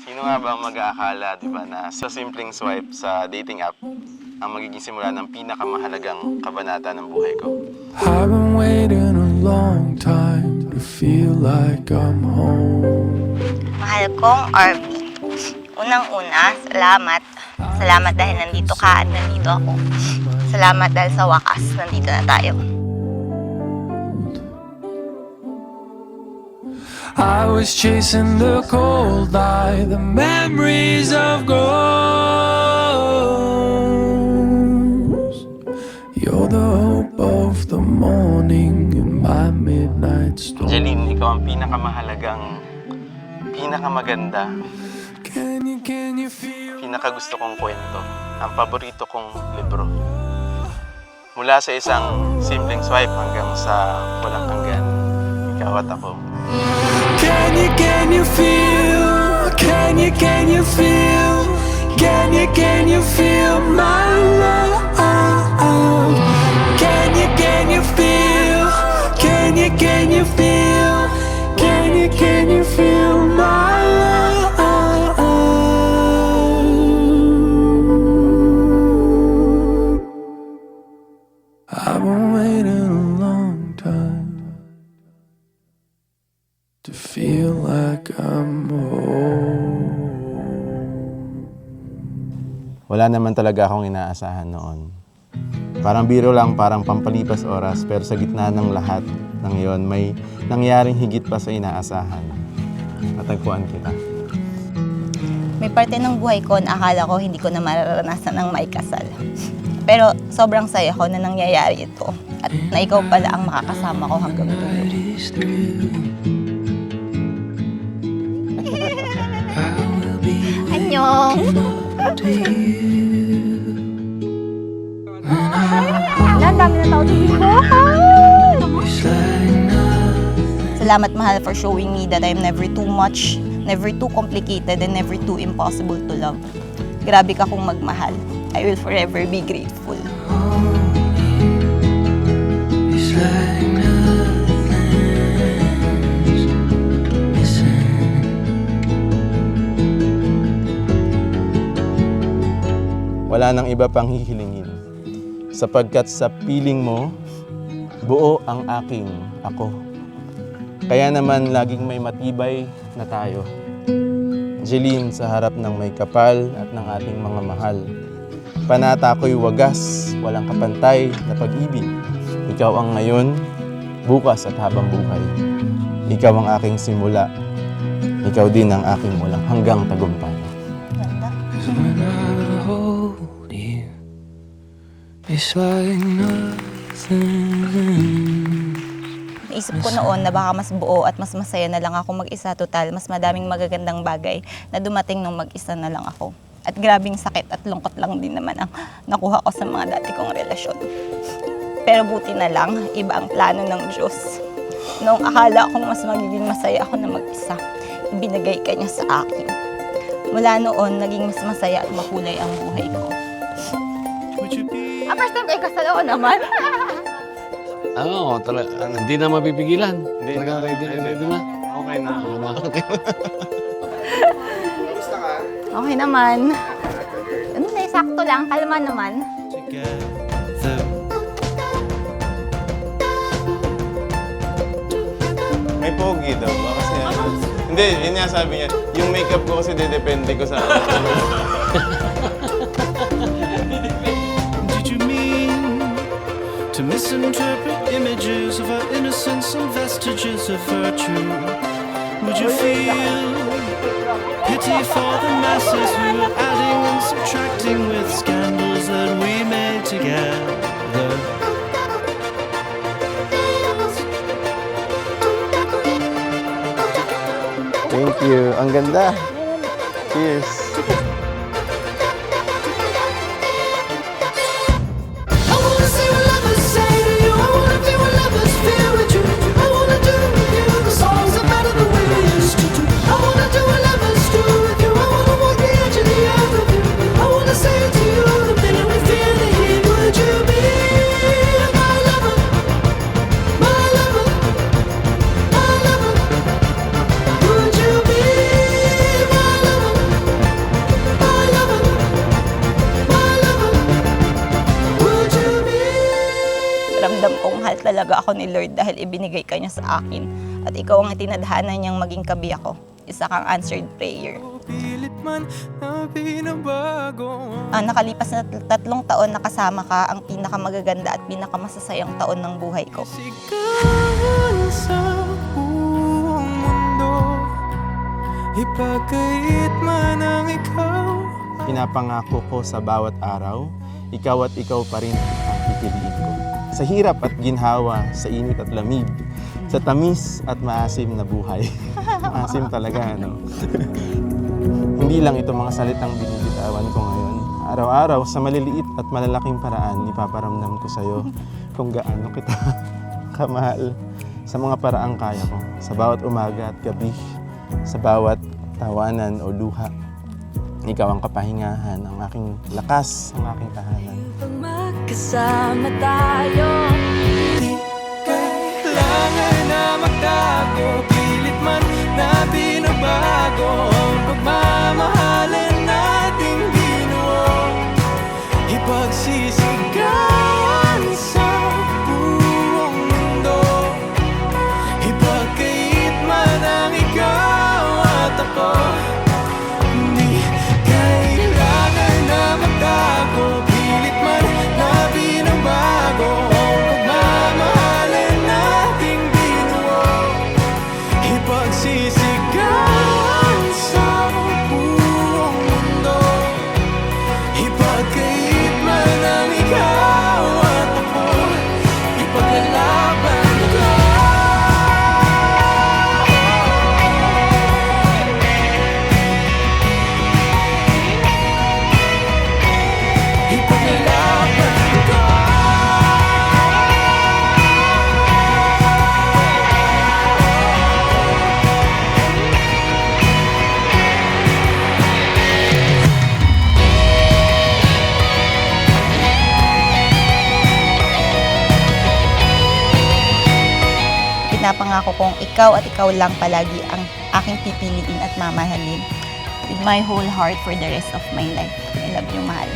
Sino nga ba ang mag-aakala, di ba, na sa simpleng swipe sa dating app ang magiging simula ng pinakamahalagang kabanata ng buhay ko? I've been waiting a long time to feel like I'm home. Mahal kong RV. Unang-una, salamat. Salamat dahil nandito ka at nandito ako. Salamat dahil sa wakas, nandito na tayo. I was chasing the cold eye, the memories of ghosts. You're the hope of the morning in my midnight storm. Jeline, ikaw ang pinakamahalagang, pinakamaganda, Can you feel pinakagusto kong kwento, ang paborito kong libro. Mula sa isang simpleng swipe hanggang sa walang hanggan, ikaw at ako. Can you feel? Can you feel? Can you feel my love? Can you feel? Can you feel? Can you feel my love? I've been waiting a long time to feel like I'm home. Wala naman talaga akong inaasahan noon. Parang biro lang, parang pampalipas oras, pero sa gitna ng lahat ng iyon, may nangyaring higit pa sa inaasahan. Natagpuan kita. May parte ng buhay ko na akala ko hindi ko na mararanasan ng maikasal. Pero sobrang saya ko na nangyayari ito at na ikaw pala ang makakasama ko hanggang dulo. Annyeong! Ang dami na tao dito. Salamat, mahal, for showing me that I'm never too much, never too complicated, and never too impossible to love. Grabe ka kung magmahal. I will forever be grateful. Wala nang iba pang hihilingin. Sapagkat sa piling mo, buo ang aking ako. Kaya naman laging may matibay na tayo. Jeline, sa harap ng may kapal at ng ating mga mahal. Panata ko'y wagas, walang kapantay na pag-ibig. Ikaw ang ngayon, bukas at habang buhay. Ikaw ang aking simula. Ikaw din ang aking walang hanggang tagumpay. Ganda. When I hold you, it's like nothing. Naisip ko noon na baka mas buo at mas masaya na lang ako mag-isa. Total, mas madaming magagandang bagay na dumating nung mag-isa na lang ako. At grabing sakit at lungkot lang din naman ang nakuha ko sa mga dati kong relasyon. Pero buti na lang, iba ang plano ng Diyos. Noong akala kong mas magiging masaya ako na mag-isa, ibinigay ka niya sa akin. Mula noon, naging mas masaya at makulay ang buhay ko. First time kayo kasal ako naman. Oo, hindi na mapipigilan. Hindi Talagang na. ready na. Okay na. Okay. Okay naman. Ano na, sakto lang. Kalma naman. May pogi daw ba? Kasi ano? Hindi, yun nga sabi niya. Yung makeup ko kasi depende ko sa Did you mean to misinterpret images of our innocence and vestiges of virtue? Would you feel pity for the masses who are adding and subtracting with scandals that we made together? Thank you. Ang ganda. Cheers. I wanna see what lovers say to you. I wanna feel what lovers feel with you. I wanna do with you the songs that matter the way we used to do. I wanna do what lovers do with you. I wanna walk the edge of the earth with you. I wanna say to you the minute we feel the heat. Would you be my lover? My lover? My lover? ako ni Lord dahil ibinigay ka niya sa akin. At ikaw ang itinadhana niyang maging kabiyak ko. Isa kang answered prayer. Pilit man na binabago. Nakalipas na 3 taon na kasama ka, ang pinakamagaganda at pinakamasasayang taon ng buhay ko. Sigawan sa buong mundo, ipagkait man ang ikaw. Pinapangako ko sa bawat araw, ikaw at ikaw pa rin ang pipiliin ko. Sa hirap at ginhawa, sa init at lamig, sa tamis at maasim na buhay. Maasim talaga, ano? Hindi lang ito mga salitang binibitawan ko ngayon. Araw-araw, sa maliliit at malalaking paraan, ipaparamdam ko sa'yo kung gaano kita kamahal sa mga paraang kaya ko. Sa bawat umaga at gabi, sa bawat tawanan o luha. Ikaw ang kapahingahan, ang aking lakas, ang aking tahanan. Pag magkasama tayo, Di kailangan na magtago, pilit man na binabago ang pagmamahalan nating binuo. Ipagsisigawan sa buong mundo, ipagkait man ang ikaw at ako. Di kailangan na magtago, pilit man na binabago ang pagmamahalan nating binuo. Ipagsisigawan sa buong mundo, ipagkait man ang ikaw at ako. Ipaglalaban ko. Ipaglalaban ko. Pinapangako kong ikaw at ikaw lang palagi ang aking pipiliin at mamahalin with my whole heart for the rest of my life. I love you, mahal.